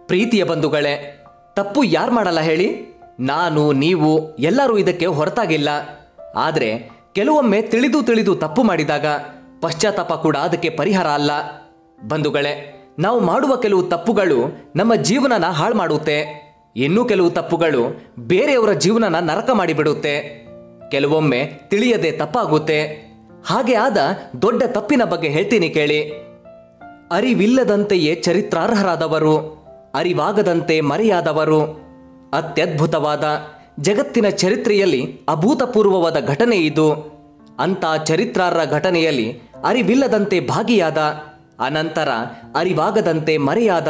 ಪ್ರೀತಿಯ ಬಂಧುಗಳೇ, ತಪ್ಪು ಯಾರು ಮಾಡಲ್ಲ ಹೇಳಿ? ನಾನು, ನೀವು ಎಲ್ಲರೂ ಇದಕ್ಕೆ ಹೊರತಾಗಿಲ್ಲ. ಆದರೆ ಕೆಲವೊಮ್ಮೆ ತಿಳಿದು ತಿಳಿದು ತಪ್ಪು ಮಾಡಿದಾಗ ಪಶ್ಚಾತ್ತಾಪ ಕೂಡ ಅದಕ್ಕೆ ಪರಿಹಾರ ಅಲ್ಲ. ಬಂಧುಗಳೇ, ನಾವು ಮಾಡುವ ಕೆಲವು ತಪ್ಪುಗಳು ನಮ್ಮ ಜೀವನನ ಹಾಳು ಮಾಡುತ್ತೆ. ಇನ್ನೂ ಕೆಲವು ತಪ್ಪುಗಳು ಬೇರೆಯವರ ಜೀವನನ ನರಕ ಮಾಡಿಬಿಡುತ್ತೆ. ಕೆಲವೊಮ್ಮೆ ತಿಳಿಯದೆ ತಪ್ಪಾಗುತ್ತೆ. ಹಾಗೆ ಆದ ದೊಡ್ಡ ತಪ್ಪಿನ ಬಗ್ಗೆ ಹೇಳ್ತೀನಿ ಕೇಳಿ. ಅರಿವಿಲ್ಲದಂತೆಯೇ ಚರಿತ್ರಾರ್ಹರಾದವರು, ಅರಿವಾಗದಂತೆ ಮರೆಯಾದವರು. ಅತ್ಯದ್ಭುತವಾದ ಜಗತ್ತಿನ ಚರಿತ್ರೆಯಲ್ಲಿ ಅಭೂತಪೂರ್ವವಾದ ಘಟನೆ ಇದು. ಅಂಥ ಚರಿತ್ರಾರ್ಹ ಘಟನೆಯಲ್ಲಿ ಅರಿವಿಲ್ಲದಂತೆ ಭಾಗಿಯಾದ, ಅನಂತರ ಅರಿವಾಗದಂತೆ ಮರೆಯಾದ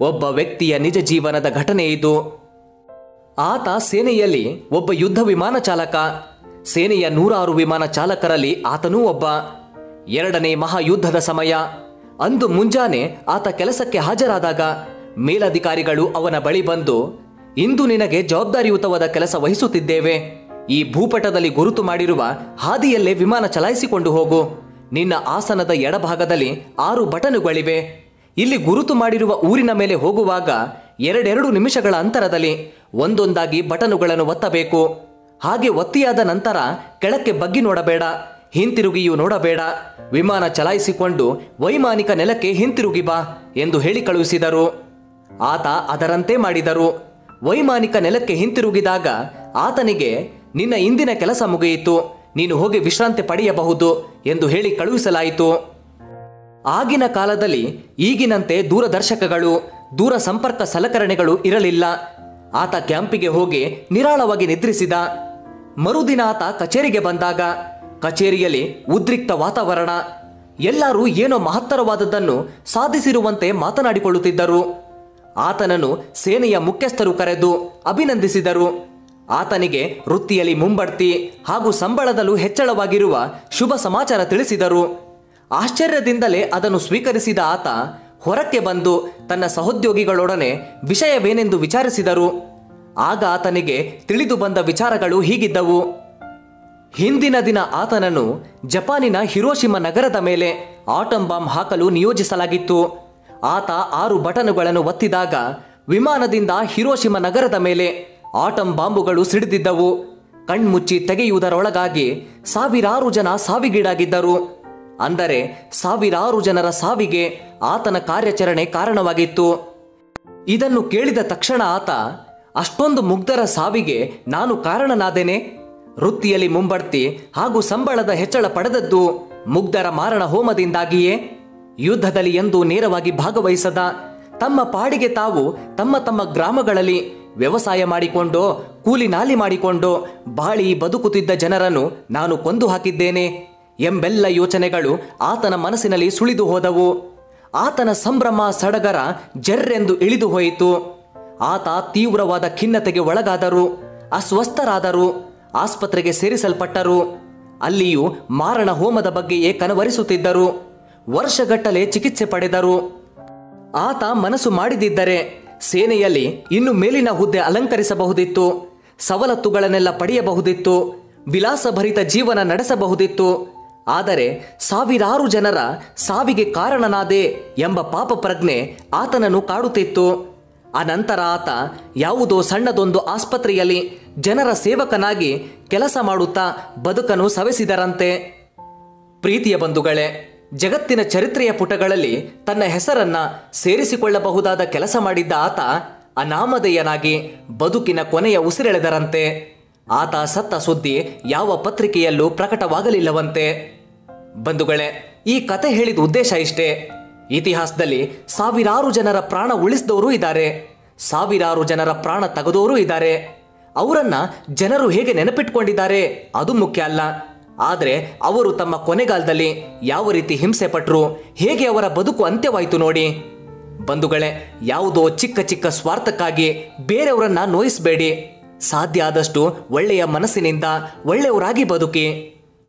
ಒಬ್ಬ ವ್ಯಕ್ತಿಯ ನಿಜ ಜೀವನದ ಘಟನೆ ಇದು. ಆತ ಸೇನೆಯಲ್ಲಿ ಒಬ್ಬ ಯುದ್ಧ ವಿಮಾನ ಚಾಲಕ. ಸೇನೆಯ 106 ವಿಮಾನ ಚಾಲಕರಲ್ಲಿ ಆತನೂ ಒಬ್ಬ. 2ನೇ ಮಹಾಯುದ್ಧದ ಸಮಯ. ಅಂದು ಮುಂಜಾನೆ ಆತ ಕೆಲಸಕ್ಕೆ ಹಾಜರಾದಾಗ ಮೇಲಧಿಕಾರಿಗಳು ಅವನ ಬಳಿ ಬಂದು, ಇಂದು ನಿನಗೆ ಜವಾಬ್ದಾರಿಯುತವಾದ ಕೆಲಸ ವಹಿಸುತ್ತಿದ್ದೇವೆ. ಈ ಭೂಪಟದಲ್ಲಿ ಗುರುತು ಮಾಡಿರುವ ಹಾದಿಯಲ್ಲೇ ವಿಮಾನ ಚಲಾಯಿಸಿಕೊಂಡು ಹೋಗು. ನಿನ್ನ ಆಸನದ ಎಡಭಾಗದಲ್ಲಿ 6 ಬಟನುಗಳಿವೆ. ಇಲ್ಲಿ ಗುರುತು ಮಾಡಿರುವ ಊರಿನ ಮೇಲೆ ಹೋಗುವಾಗ 2 ನಿಮಿಷಗಳ ಅಂತರದಲ್ಲಿ ಒಂದೊಂದಾಗಿ ಬಟನುಗಳನ್ನು ಒತ್ತಬೇಕು. ಹಾಗೆ ಒತ್ತಿಯಾದ ನಂತರ ಕೆಳಕ್ಕೆ ಬಗ್ಗಿ ನೋಡಬೇಡ, ಹಿಂತಿರುಗಿಯೂ ನೋಡಬೇಡ. ವಿಮಾನ ಚಲಾಯಿಸಿಕೊಂಡು ವೈಮಾನಿಕ ನೆಲಕ್ಕೆ ಹಿಂತಿರುಗಿ ಬಾ ಎಂದು ಹೇಳಿ ಕಳುಹಿಸಿದರು. ಆತ ಅದರಂತೆ ಮಾಡಿದರು. ವೈಮಾನಿಕ ನೆಲಕ್ಕೆ ಹಿಂತಿರುಗಿದಾಗ ಆತನಿಗೆ, ನಿನ್ನ ಇಂದಿನ ಕೆಲಸ ಮುಗಿಯಿತು, ನೀನು ಹೋಗಿ ವಿಶ್ರಾಂತಿ ಪಡೆಯಬಹುದು ಎಂದು ಹೇಳಿ ಕಳುಹಿಸಲಾಯಿತು. ಆಗಿನ ಕಾಲದಲ್ಲಿ ಈಗಿನಂತೆ ದೂರದರ್ಶಕಗಳು, ದೂರ ಸಂಪರ್ಕ ಸಲಕರಣೆಗಳು ಇರಲಿಲ್ಲ. ಆತ ಕ್ಯಾಂಪಿಗೆ ಹೋಗಿ ನಿರಾಳವಾಗಿ ನಿದ್ರಿಸಿದ. ಮರುದಿನ ಆತ ಕಚೇರಿಗೆ ಬಂದಾಗ ಕಚೇರಿಯಲ್ಲಿ ಉದ್ರಿಕ್ತ ವಾತಾವರಣ. ಎಲ್ಲರೂ ಏನೋ ಮಹತ್ತರವಾದದ್ದನ್ನು ಸಾಧಿಸಿರುವಂತೆ ಮಾತನಾಡಿಕೊಳ್ಳುತ್ತಿದ್ದರು. ಆತನನ್ನು ಸೇನೆಯ ಮುಖ್ಯಸ್ಥರು ಕರೆದು ಅಭಿನಂದಿಸಿದರು. ಆತನಿಗೆ ವೃತ್ತಿಯಲ್ಲಿ ಮುಂಬಡ್ತಿ ಹಾಗೂ ಸಂಬಳದಲ್ಲೂ ಹೆಚ್ಚಳವಾಗಿರುವ ಶುಭ ಸಮಾಚಾರ ತಿಳಿಸಿದರು. ಆಶ್ಚರ್ಯದಿಂದಲೇ ಅದನ್ನು ಸ್ವೀಕರಿಸಿದ ಆತ ಹೊರಕ್ಕೆ ಬಂದು ತನ್ನ ಸಹೋದ್ಯೋಗಿಗಳೊಡನೆ ವಿಷಯವೇನೆಂದು ವಿಚಾರಿಸಿದರು. ಆಗ ಆತನಿಗೆ ತಿಳಿದು ಬಂದ ವಿಚಾರಗಳು ಹೀಗಿದ್ದವು. ಹಿಂದಿನ ದಿನ ಆತನನ್ನು ಜಪಾನಿನ ಹಿರೋಶಿಮಾ ನಗರದ ಮೇಲೆ ಆಟಂ ಬಾಂಬ್ ಹಾಕಲು ನಿಯೋಜಿಸಲಾಗಿತ್ತು. ಆತ 6 ಬಟನುಗಳನ್ನು ಒತ್ತಿದಾಗ ವಿಮಾನದಿಂದ ಹಿರೋಶಿಮಾ ನಗರದ ಮೇಲೆ ಆಟಂ ಬಾಂಬುಗಳು ಸಿಡಿದಿದ್ದವು. ಕಣ್ಮುಚ್ಚಿ ತೆಗೆಯುವುದರೊಳಗಾಗಿ ಸಾವಿರಾರು ಜನ ಸಾವಿಗೀಡಾಗಿದ್ದರು. ಅಂದರೆ ಸಾವಿರಾರು ಜನರ ಸಾವಿಗೆ ಆತನ ಕಾರ್ಯಾಚರಣೆ ಕಾರಣವಾಗಿತ್ತು. ಇದನ್ನು ಕೇಳಿದ ತಕ್ಷಣ ಆತ, ಅಷ್ಟೊಂದು ಮುಗ್ಧರ ಸಾವಿಗೆ ನಾನು ಕಾರಣನಾದೇನೆ? ವೃತ್ತಿಯಲ್ಲಿ ಮುಂಬಡ್ತಿ ಹಾಗೂ ಸಂಬಳದ ಹೆಚ್ಚಳ ಪಡೆದದ್ದು ಮುಗ್ಧರ ಮಾರಣ ಹೋಮದಿಂದಾಗಿಯೇ? ಯುದ್ಧದಲ್ಲಿ ಎಂದೂ ನೇರವಾಗಿ ಭಾಗವಹಿಸದ, ತಮ್ಮ ಪಾಡಿಗೆ ತಾವು ತಮ್ಮ ತಮ್ಮ ಗ್ರಾಮಗಳಲ್ಲಿ ವ್ಯವಸಾಯ ಮಾಡಿಕೊಂಡು ಕೂಲಿ ನಾಲಿ ಮಾಡಿಕೊಂಡು ಬಾಳಿ ಬದುಕುತ್ತಿದ್ದ ಜನರನ್ನು ನಾನು ಕೊಂದು ಹಾಕಿದ್ದೇನೆ ಎಂಬೆಲ್ಲ ಯೋಚನೆಗಳು ಆತನ ಮನಸ್ಸಿನಲ್ಲಿ ಸುಳಿದು ಹೋದವು. ಆತನ ಸಂಭ್ರಮ ಸಡಗರ ಜರ್ರೆಂದು ಇಳಿದು ಹೋಯಿತು. ಆತ ತೀವ್ರವಾದ ಖಿನ್ನತೆಗೆ ಒಳಗಾದರು, ಅಸ್ವಸ್ಥರಾದರು, ಆಸ್ಪತ್ರೆಗೆ ಸೇರಿಸಲ್ಪಟ್ಟರು. ಅಲ್ಲಿಯೂ ಮಾರಣ ಹೋಮದ ಬಗ್ಗೆಯೇ ಕನವರಿಸುತ್ತಿದ್ದರು. ವರ್ಷಗಟ್ಟಲೆ ಚಿಕಿತ್ಸೆ ಪಡೆದರು. ಆತ ಮನಸ್ಸು ಮಾಡಿದಿದ್ದರೆ ಸೇನೆಯಲ್ಲಿ ಇನ್ನು ಮೇಲಿನ ಹುದ್ದೆ ಅಲಂಕರಿಸಬಹುದಿತ್ತು, ಸವಲತ್ತುಗಳನ್ನೆಲ್ಲ ಪಡೆಯಬಹುದಿತ್ತು, ವಿಲಾಸಭರಿತ ಜೀವನ ನಡೆಸಬಹುದಿತ್ತು. ಆದರೆ ಸಾವಿರಾರು ಜನರ ಸಾವಿಗೆ ಕಾರಣನಾದೆ ಎಂಬ ಪಾಪ ಪ್ರಜ್ಞೆ ಆತನನ್ನು ಕಾಡುತ್ತಿತ್ತು. ಅನಂತರ ಆತ ಯಾವುದೋ ಸಣ್ಣದೊಂದು ಆಸ್ಪತ್ರೆಯಲ್ಲಿ ಜನರ ಸೇವಕನಾಗಿ ಕೆಲಸ ಮಾಡುತ್ತಾ ಬದುಕನ್ನು ಸವೆಸಿದರಂತೆ. ಪ್ರೀತಿಯ ಬಂಧುಗಳೇ, ಜಗತ್ತಿನ ಚರಿತ್ರೆಯ ಪುಟಗಳಲ್ಲಿ ತನ್ನ ಹೆಸರನ್ನ ಸೇರಿಸಿಕೊಳ್ಳಬಹುದಾದ ಕೆಲಸ ಮಾಡಿದ್ದ ಆತ ಅನಾಮಧೇಯನಾಗಿ ಬದುಕಿನ ಕೊನೆಯ ಉಸಿರೆಳೆದರಂತೆ. ಆತ ಸತ್ತ ಸುದ್ದಿ ಯಾವ ಪತ್ರಿಕೆಯಲ್ಲೂ ಪ್ರಕಟವಾಗಲಿಲ್ಲವಂತೆ. ಬಂಧುಗಳೇ, ಈ ಕತೆ ಹೇಳಿದ ಉದ್ದೇಶ ಇಷ್ಟೇ. ಇತಿಹಾಸದಲ್ಲಿ ಸಾವಿರಾರು ಜನರ ಪ್ರಾಣ ಉಳಿಸಿದವರು ಇದ್ದಾರೆ, ಸಾವಿರಾರು ಜನರ ಪ್ರಾಣ ತೆಗೆದವರು ಇದ್ದಾರೆ. ಅವರನ್ನ ಜನರು ಹೇಗೆ ನೆನಪಿಟ್ಕೊಂಡಿದ್ದಾರೆ ಅದು ಮುಖ್ಯ ಅಲ್ಲ. ಆದರೆ ಅವರು ತಮ್ಮ ಕೊನೆಗಾಲದಲ್ಲಿ ಯಾವ ರೀತಿ ಹಿಂಸೆ ಪಟ್ಟರು, ಹೇಗೆ ಅವರ ಬದುಕು ಅಂತ್ಯವಾಯಿತು ನೋಡಿ. ಬಂಧುಗಳೇ, ಯಾವುದೋ ಚಿಕ್ಕ ಚಿಕ್ಕ ಸ್ವಾರ್ಥಕ್ಕಾಗಿ ಬೇರೆಯವರನ್ನ ನೋಯಿಸಬೇಡಿ. ಸಾಧ್ಯ ಆದಷ್ಟು ಒಳ್ಳೆಯ ಮನಸ್ಸಿನಿಂದ ಒಳ್ಳೆಯವರಾಗಿ ಬದುಕಿ.